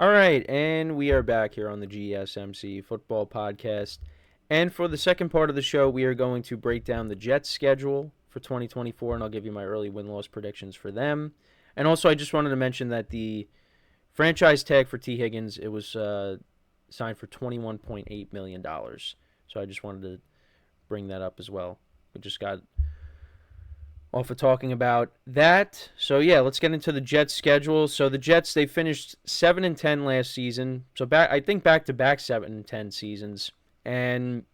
All right, and we are back here on the GSMC Football Podcast. And for the second part of the show, we are going to break down the Jets' schedule for 2024, and I'll give you my early win-loss predictions for them. And also, I just wanted to mention that the franchise tag for T. Higgins, it was signed for $21.8 million. So I just wanted to bring that up as well. We just got off of talking about that. So yeah, let's get into the Jets schedule. So the Jets, they finished 7-10 last season. So I think back to back 7-10 seasons. And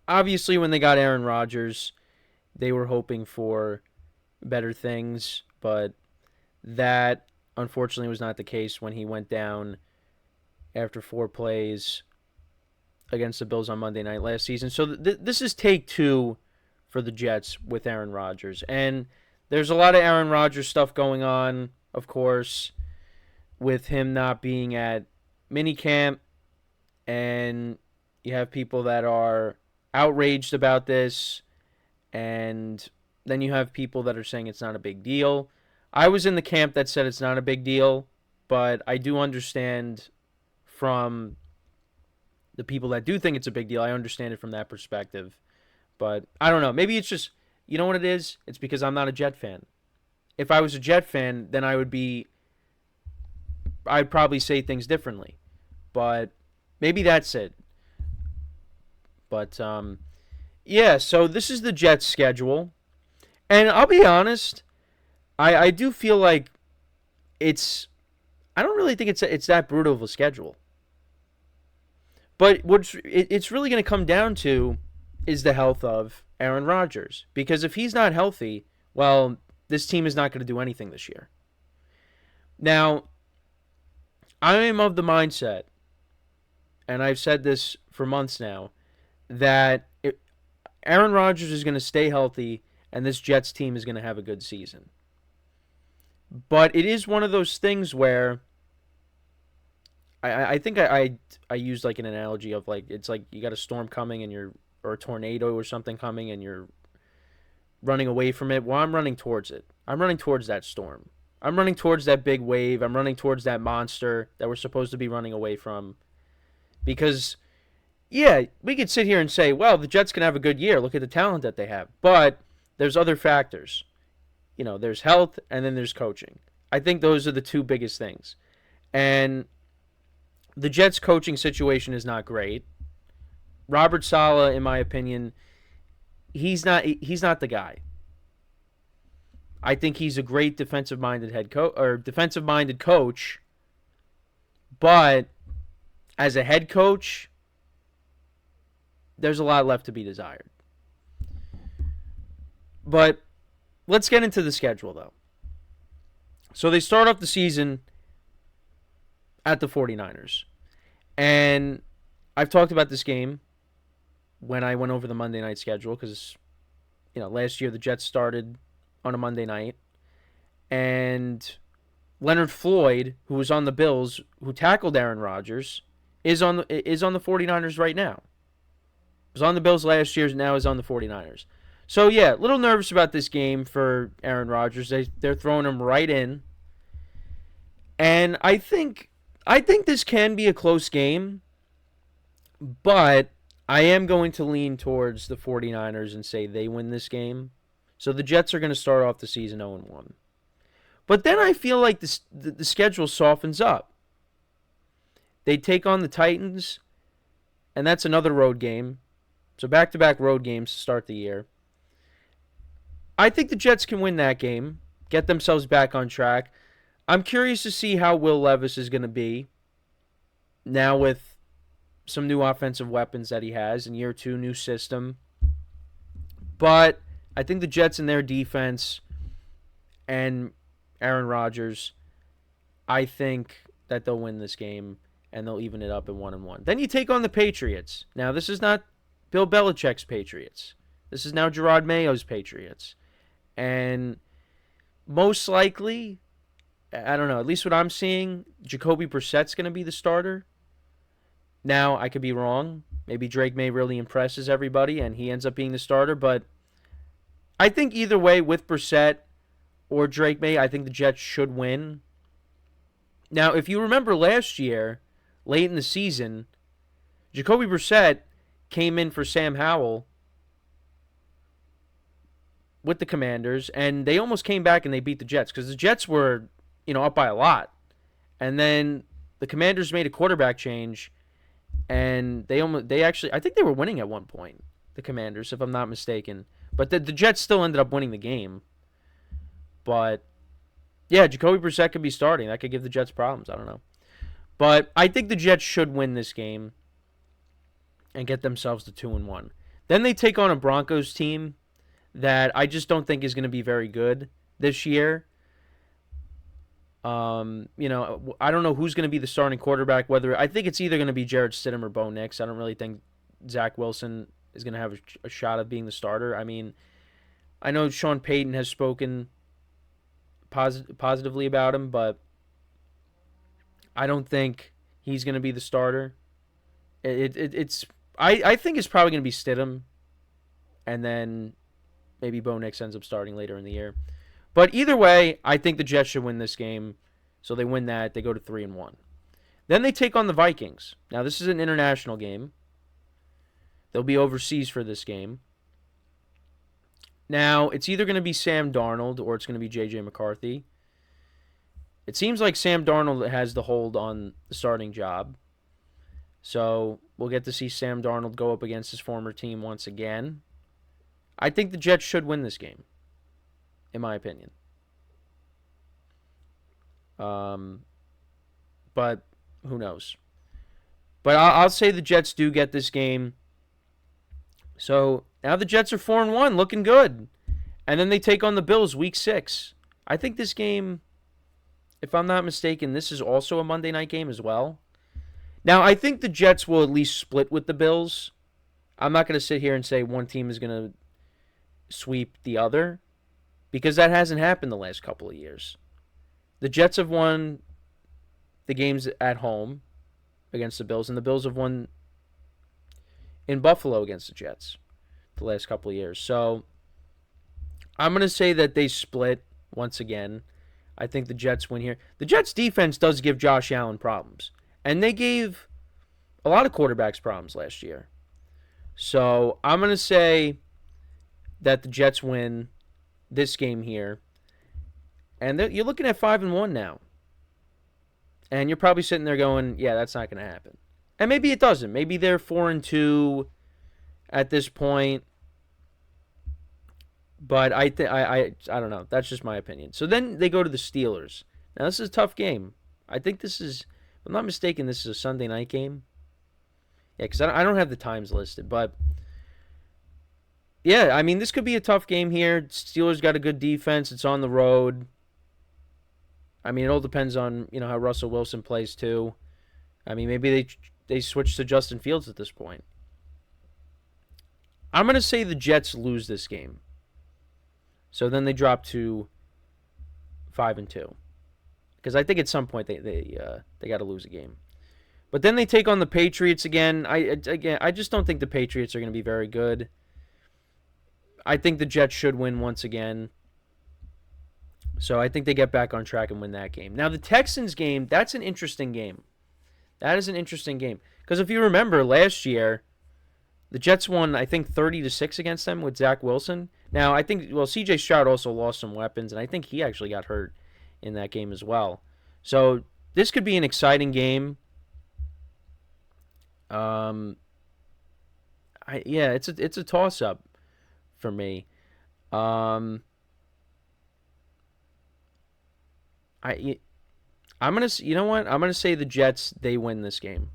obviously when they got Aaron Rodgers, they were hoping for better things, but that unfortunately was not the case when he went down after 4 plays against the Bills on Monday night last season. So this is take 2 for the Jets with Aaron Rodgers. And there's a lot of Aaron Rodgers stuff going on, of course, with him not being at minicamp. And you have people that are outraged about this. And then you have people that are saying it's not a big deal. I was in the camp that said it's not a big deal, but I do understand from the people that do think it's a big deal. I understand it from that perspective. But I don't know. Maybe it's just, you know what it is? It's because I'm not a Jet fan. If I was a Jet fan, then I'd probably say things differently. But maybe that's it. But, yeah, so this is the Jets schedule. And I'll be honest, I do feel like I don't really think it's that brutal of a schedule. But it's really going to come down to is the health of Aaron Rodgers. Because if he's not healthy, well, this team is not going to do anything this year. Now, I am of the mindset, and I've said this for months now, that Aaron Rodgers is going to stay healthy and this Jets team is going to have a good season. But it is one of those things where I think I used like an analogy of like it's like you got a storm coming and or a tornado or something coming and you're running away from it. Well, I'm running towards it. I'm running towards that storm. I'm running towards that big wave. I'm running towards that monster that we're supposed to be running away from. Because, yeah, we could sit here and say, well, the Jets can have a good year. Look at the talent that they have. But there's other factors. You know, there's health and then there's coaching. I think those are the two biggest things. And the Jets' coaching situation is not great. Robert Saleh, in my opinion, he's not the guy. I think he's a great defensive-minded defensive-minded coach, but as a head coach, there's a lot left to be desired. But let's get into the schedule, though. So they start off the season at the 49ers. And I've talked about this game when I went over the Monday night schedule because, last year the Jets started on a Monday night. And Leonard Floyd, who was on the Bills, who tackled Aaron Rodgers, is on the 49ers right now. Was on the Bills last year, now is on the 49ers. So, yeah, a little nervous about this game for Aaron Rodgers. They're throwing him right in. And I think this can be a close game, but I am going to lean towards the 49ers and say they win this game. So the Jets are going to start off the season 0-1. But then I feel like the schedule softens up. They take on the Titans, and that's another road game. So back-to-back road games to start the year. I think the Jets can win that game, get themselves back on track. I'm curious to see how Will Levis is going to be now with some new offensive weapons that he has in year 2, new system. But I think the Jets and their defense and Aaron Rodgers, I think that they'll win this game and they'll even it up at 1-1. Then you take on the Patriots. Now, this is not Bill Belichick's Patriots. This is now Gerard Mayo's Patriots. And most likely, I don't know, at least what I'm seeing, Jacoby Brissett's going to be the starter. Now, I could be wrong. Maybe Drake May really impresses everybody and he ends up being the starter. But I think either way, with Brissett or Drake May, I think the Jets should win. Now, if you remember last year, late in the season, Jacoby Brissett came in for Sam Howell with the Commanders, and they almost came back and they beat the Jets because the Jets were, up by a lot. And then the Commanders made a quarterback change, and they actually, I think they were winning at one point, the Commanders, if I'm not mistaken. But the Jets still ended up winning the game. But yeah, Jacoby Brissett could be starting. That could give the Jets problems. I don't know. But I think the Jets should win this game and get themselves to 2-1. Then they take on a Broncos team that I just don't think is going to be very good this year. I don't know who's going to be the starting quarterback. I think it's either going to be Jarrett Stidham or Bo Nix. I don't really think Zach Wilson is going to have a shot of being the starter. I mean, I know Sean Payton has spoken positively about him, but I don't think he's going to be the starter. I think it's probably going to be Stidham, and then maybe Bo Nix ends up starting later in the year. But either way, I think the Jets should win this game. So they win that. They go to 3-1. Then they take on the Vikings. Now, this is an international game. They'll be overseas for this game. Now, it's either going to be Sam Darnold or it's going to be J.J. McCarthy. It seems like Sam Darnold has the hold on the starting job. So we'll get to see Sam Darnold go up against his former team once again. I think the Jets should win this game, in my opinion. But who knows? But I'll say the Jets do get this game. So now the Jets are 4-1, looking good. And then they take on the Bills week 6. I think this game, if I'm not mistaken, this is also a Monday night game as well. Now, I think the Jets will at least split with the Bills. I'm not going to sit here and say one team is going to sweep the other, because that hasn't happened the last couple of years. The Jets have won the games at home against the Bills, and the Bills have won in Buffalo against the Jets the last couple of years. So I'm going to say that they split once again. I think the Jets win here. The Jets defense does give Josh Allen problems, and they gave a lot of quarterbacks problems last year. So I'm going to say that the Jets win this game here. And you're looking at 5-1 now. And you're probably sitting there going, yeah, that's not going to happen. And maybe it doesn't. Maybe they're 4-2 at this point. But I don't know. That's just my opinion. So then they go to the Steelers. Now, this is a tough game. I think this is, if I'm not mistaken, this is a Sunday night game. Yeah, because I don't have the times listed. But yeah, I mean, this could be a tough game here. Steelers got a good defense. It's on the road. I mean, it all depends on, how Russell Wilson plays too. I mean, maybe they switch to Justin Fields at this point. I'm going to say the Jets lose this game. So then they drop to 5-2. Because I think at some point they got to lose a game. But then they take on the Patriots again. I just don't think the Patriots are going to be very good. I think the Jets should win once again. So I think they get back on track and win that game. Now, the Texans game, that's an interesting game. That is an interesting game. Because if you remember, last year, the Jets won, I think, 30-6 against them with Zach Wilson. Now, I think, C.J. Stroud also lost some weapons, and I think he actually got hurt in that game as well. So this could be an exciting game. It's a toss-up for me. I'm gonna, I'm gonna say the Jets, they win this game.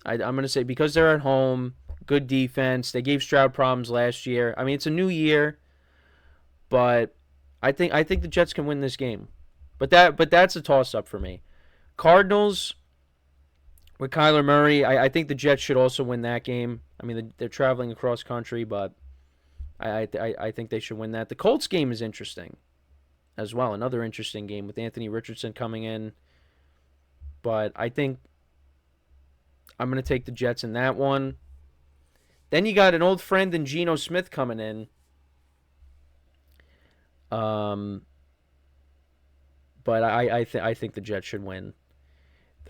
I'm gonna say, because they're at home, good defense. They gave Stroud problems last year. I mean, it's a new year, but I think the Jets can win this game. But that's a toss up for me. Cardinals with Kyler Murray. I think the Jets should also win that game. I mean, they're traveling across country, but I think they should win that. The Colts game is interesting as well. Another interesting game with Anthony Richardson coming in. But I think I'm going to take the Jets in that one. Then you got an old friend in Geno Smith coming in. But I think the Jets should win.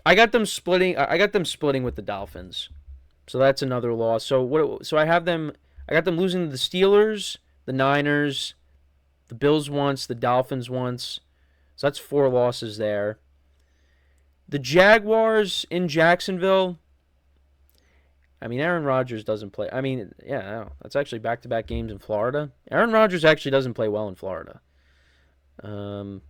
I got them splitting. I got them splitting with the Dolphins, so that's another loss. So what? So I have them. I got them losing to the Steelers, the Niners, the Bills once, the Dolphins once. So that's 4 losses there. The Jaguars in Jacksonville. I mean, Aaron Rodgers doesn't play. I mean, yeah, that's actually back-to-back games in Florida. Aaron Rodgers actually doesn't play well in Florida. I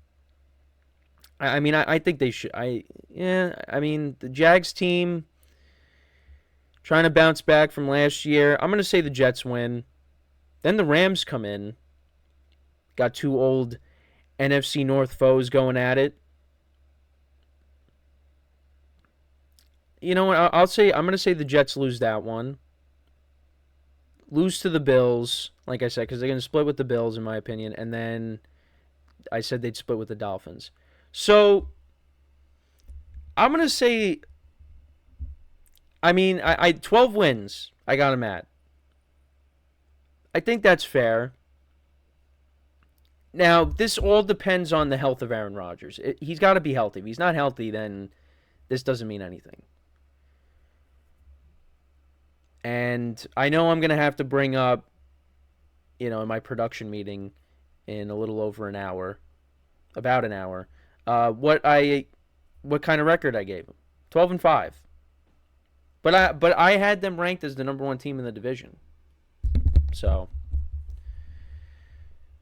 mean, I think they should. I mean, the Jags team trying to bounce back from last year. I'm going to say the Jets win. Then the Rams come in. Got 2 old NFC North foes going at it. You know what? I'm going to say the Jets lose that one. Lose to the Bills, like I said, because they're going to split with the Bills, in my opinion. And then I said they'd split with the Dolphins. So I'm going to say, I mean, I 12 wins I got them at. I think that's fair. Now, this all depends on the health of Aaron Rodgers. He's got to be healthy. If he's not healthy, then this doesn't mean anything. And I know I'm going to have to bring up, in my production meeting in a little over an hour, about an hour, what kind of record I gave him. 12-5. But I had them ranked as the number 1 team in the division. So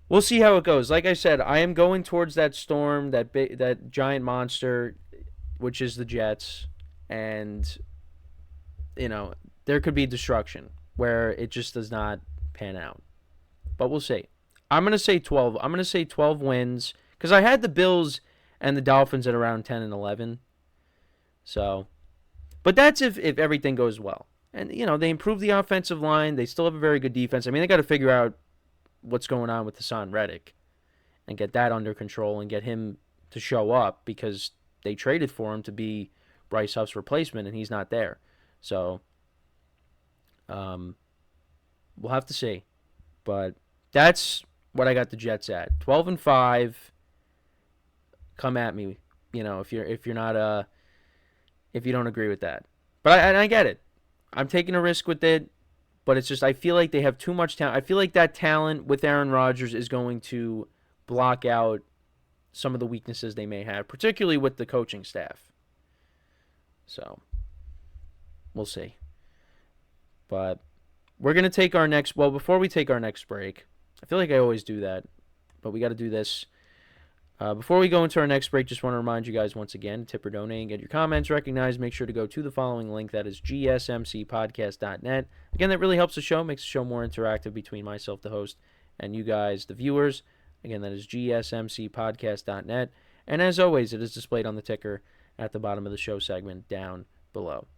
we'll see how it goes. Like I said, I am going towards that storm, that giant monster, which is the Jets, and there could be destruction where it just does not pan out. But we'll see. I'm going to say 12. I'm going to say 12 wins because I had the Bills and the Dolphins at around 10 and 11. So, but that's if everything goes well. And, they improve the offensive line. They still have a very good defense. I mean, they got to figure out what's going on with Hassan Reddick and get that under control and get him to show up because they traded for him to be Bryce Huff's replacement, and he's not there. So, we'll have to see. But that's what I got the Jets at. 12-5. Come at me, if you're not if you don't agree with that. But I get it. I'm taking a risk with it, but it's just I feel like they have too much talent. I feel like that talent with Aaron Rodgers is going to block out some of the weaknesses they may have, particularly with the coaching staff. So, we'll see. But we're going to take our next... Well, before we take our next break, I feel like I always do that, but we got to do this. Before we go into our next break, just want to remind you guys once again, tip or donate and get your comments recognized. Make sure to go to the following link. That is GSMCPodcast.net. Again, that really helps the show, makes the show more interactive between myself, the host, and you guys, the viewers. Again, that is GSMCPodcast.net. And as always, it is displayed on the ticker at the bottom of the show segment down below.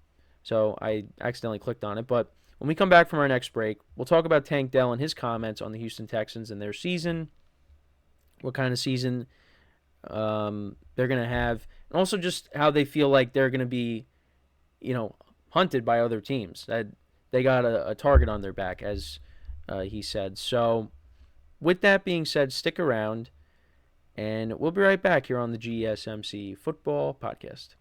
So I accidentally clicked on it, but when we come back from our next break, we'll talk about Tank Dell and his comments on the Houston Texans and their season, what kind of season they're going to have, and also just how they feel like they're going to be, hunted by other teams. That they got a target on their back, as he said. So with that being said, stick around, and we'll be right back here on the GSMC Football Podcast.